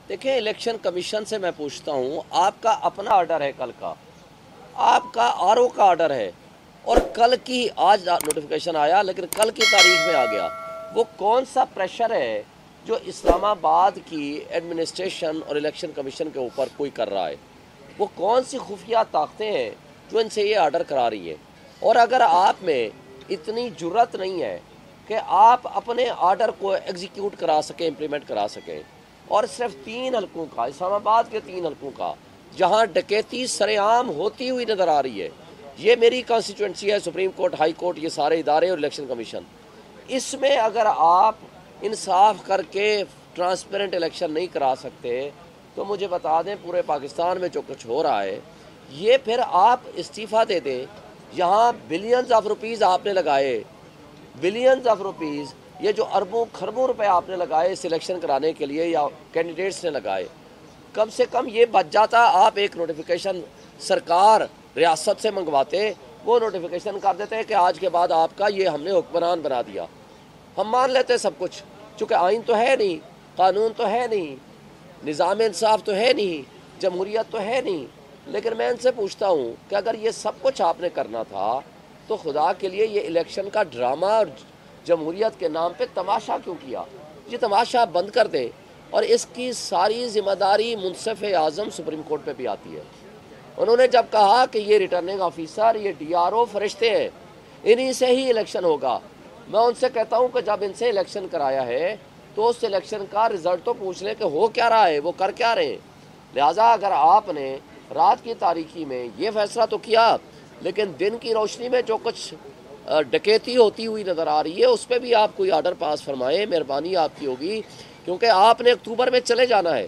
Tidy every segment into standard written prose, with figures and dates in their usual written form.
देखिए, election commission से मैं पूछता हूँ, आपका अपना ऑर्डर है कल का, आपका आरओ का ऑर्डर है, और कल की आज नोटिफिकेशन आया लेकिन कल की तारीख में आ गया। वो कौन सा प्रेशर है जो इस्लामाबाद की एडमिनिस्ट्रेशन और इलेक्शन कमीशन के ऊपर कोई कर रहा है? वो कौन सी खुफिया ताकतें हैं जो इनसे ये ऑर्डर करा रही हैं? और अगर आप में इतनी जुर्रत नहीं है कि आप अपने ऑर्डर को एग्जीक्यूट करा सकें, इम्प्लीमेंट करा सकें, और सिर्फ 3 हलकों का, इस्लामाबाद के 3 हलकों का, जहां डकैती सरेआम होती हुई नज़र आ रही है, ये मेरी कॉन्स्टिट्यूंसी है, सुप्रीम कोर्ट, हाई कोर्ट, ये सारे इदारे और इलेक्शन कमीशन, इसमें अगर आप इंसाफ करके ट्रांसपेरेंट इलेक्शन नहीं करा सकते तो मुझे बता दें, पूरे पाकिस्तान में जो कुछ हो रहा है, ये फिर आप इस्तीफ़ा दे दें। यहाँ बिलियंस ऑफ रुपीज़ आपने लगाए, बिलियंस ऑफ रुपीज़, ये जो अरबों खरबों रुपए आपने लगाए सिलेक्शन कराने के लिए या कैंडिडेट्स ने लगाए, कम से कम ये बच जाता। आप एक नोटिफिकेशन सरकार रियासत से मंगवाते, वो नोटिफिकेशन कर देते कि आज के बाद आपका ये हमने हुक्मरान बना दिया, हम मान लेते सब कुछ। चूँकि आइन तो है नहीं, कानून तो है नहीं, निज़ाम इंसाफ तो है नहीं, जमहूरियत तो है नहीं, लेकिन मैं इनसे पूछता हूँ कि अगर ये सब कुछ आपने करना था तो खुदा के लिए ये इलेक्शन का ड्रामा और जमहूरियत के नाम पे तमाशा क्यों किया? ये तमाशा बंद कर दें, और इसकी सारी जिम्मेदारी मुंसिफ आज़म सुप्रीम कोर्ट पे भी आती है। उन्होंने जब कहा कि ये रिटर्निंग ऑफिसर, ये DRO फरिश्ते हैं, इन्हीं से ही इलेक्शन होगा, मैं उनसे कहता हूँ कि जब इनसे इलेक्शन कराया है तो उस इलेक्शन का रिज़ल्ट तो पूछ लें कि हो क्या रहा है, वो कर क्या रहे हैं। लिहाजा अगर आपने रात की तारीकी में ये फैसला तो किया, लेकिन दिन की रोशनी में जो कुछ डकैती होती हुई नज़र आ रही है, उस पर भी आप कोई ऑर्डर पास फरमाएं, मेहरबानी आपकी होगी, क्योंकि आपने अक्टूबर में चले जाना है।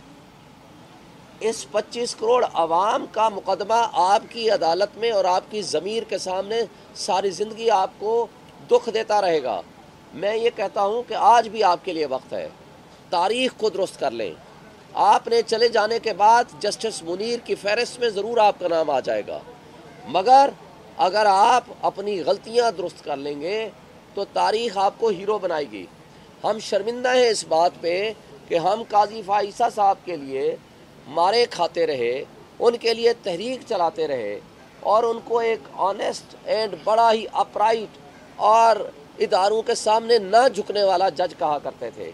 इस 25 करोड़ आवाम का मुकदमा आपकी अदालत में और आपकी ज़मीर के सामने सारी ज़िंदगी आपको दुख देता रहेगा। मैं ये कहता हूँ कि आज भी आपके लिए वक्त है, तारीख़ को दुरुस्त कर लें। आपने चले जाने के बाद जस्टिस मुनीर की फहरिस्त में ज़रूर आपका नाम आ जाएगा, मगर अगर आप अपनी गलतियां दुरुस्त कर लेंगे तो तारीख़ आपको हीरो बनाएगी। हम शर्मिंदा हैं इस बात पे कि हम काजी फाइसा साहब के लिए मारे खाते रहे, उनके लिए तहरीक चलाते रहे, और उनको एक ऑनेस्ट एंड बड़ा ही अपराइट और इदारों के सामने न झुकने वाला जज कहा करते थे।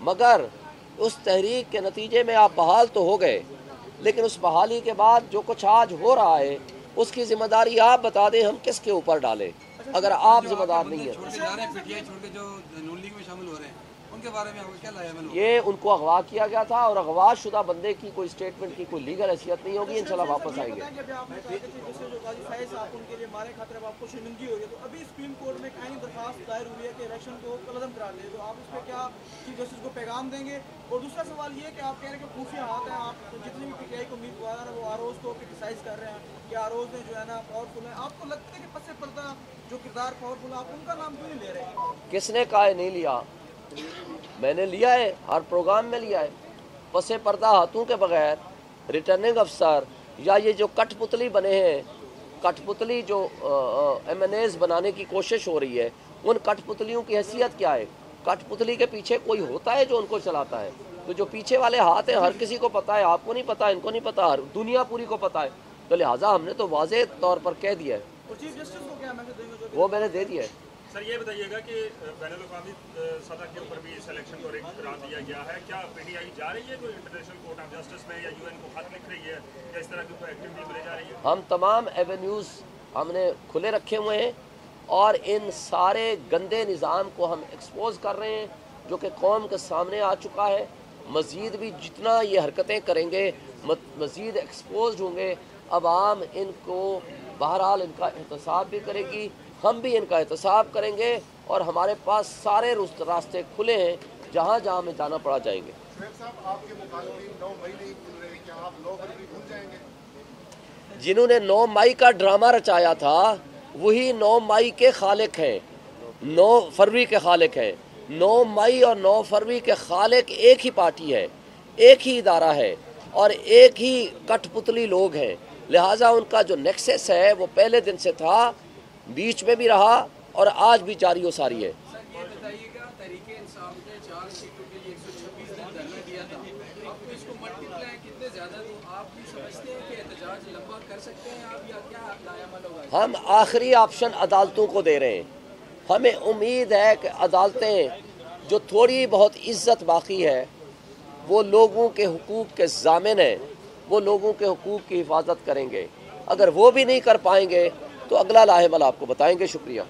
मगर उस तहरीक के नतीजे में आप बहाल तो हो गए, लेकिन उस बहाली के बाद जो कुछ आज हो रहा है उसकी जिम्मेदारी आप बता दें, हम किसके ऊपर डालें अगर आप जिम्मेदार नहीं है। उनके बारे में क्या लाया? ये उनको अगवा किया गया था, और अगवा शुदा बंदे की कोई स्टेटमेंट की कोई लीगल हैसियत नहीं होगी। इंशाल्लाह वापस आएंगे। पैगाम देंगे? और दूसरा सवाल ये कि आप कह रहे हैं कि खुफिया हाथ है, आप जितने भी PTI को उम्मीदवार हैं वो आरोज को क्रिटिसाइज कर रहे हैं कि आरोज ने जो है ना पावरफुल है। आपको लगता है कि पस पर्दा जो किरदार पावरफुल है, आप उनका नाम क्यों नहीं ले रहे? किसने कहा है नहीं लिया? मैंने लिया है, हर प्रोग्राम में लिया है। पसे पर्दा हाथों के बगैर रिटर्निंग अफसर या ये जो कठपुतली बने हैं, कठपुतली जो MNAs बनाने की कोशिश हो रही है, उन कठपुतलियों की हैसियत क्या है? कठपुतली के पीछे कोई होता है जो उनको चलाता है। तो जो पीछे वाले हाथ हैं हर किसी को पता है, आपको नहीं पता, इनको नहीं पता, हर दुनिया पूरी को पता है। तो लिहाजा हमने तो वाज़ेह तौर पर कह दिया है, वो मैंने दे दिया है। सर ये बताइएगा कि बैनुल-अक़वामी सतह के ऊपर भी इस इलेक्शन को रिग करार दिया गया है, क्या PTI जा रही है कोई इंटरनेशनल कोर्ट ऑफ जस्टिस में या UN को खत लिख रही है, या इस तरह की कोई एक्टिविटी बनी जा रही है? हम तमाम एवेन्यूज़ हमने खुले रखे हुए हैं, और इन सारे गंदे निज़ाम को हम एक्सपोज कर रहे हैं जो कि कौम के सामने आ चुका है। मज़ीद भी जितना ये हरकतें करेंगे मज़ीद एक्सपोज होंगे। अवाम इनको बहरहाल इनका एहतसाब भी करेगी, हम भी इनका एहतसाब करेंगे, और हमारे पास सारे रास्ते खुले हैं, जहाँ जहाँ हमें जाना पड़ा जाएंगे। जिन्होंने 9 मई का ड्रामा रचाया था वही 9 मई के खालिक हैं, 9 फरवरी के खालिक हैं। 9 मई और 9 फरवरी के खालिक एक ही पार्टी है, एक ही इदारा है, और एक ही कठपुतली लोग हैं। लिहाजा उनका जो नेक्सस है वो पहले दिन से था, बीच में भी रहा, और आज भी जारी हो सारी है। ये बताइएगा, तहरीके इंसाफ ने 4 सीटों के लिए 126 दिन धरना दिया था, अब तो इसको आप भी समझते हैं कि एहतजाज लंबा कर सकते हैं आप, या क्या लायामल होगा? हम आखिरी ऑप्शन अदालतों को दे रहे हैं। हमें उम्मीद है कि अदालतें जो थोड़ी बहुत इज्जत बाकी है, वो लोगों के हुकूक के ज़ामिन हैं, वो लोगों के हुकूक की हिफाजत करेंगे। अगर वो भी नहीं कर पाएंगे तो अगला लाहेमल आपको बताएंगे। शुक्रिया।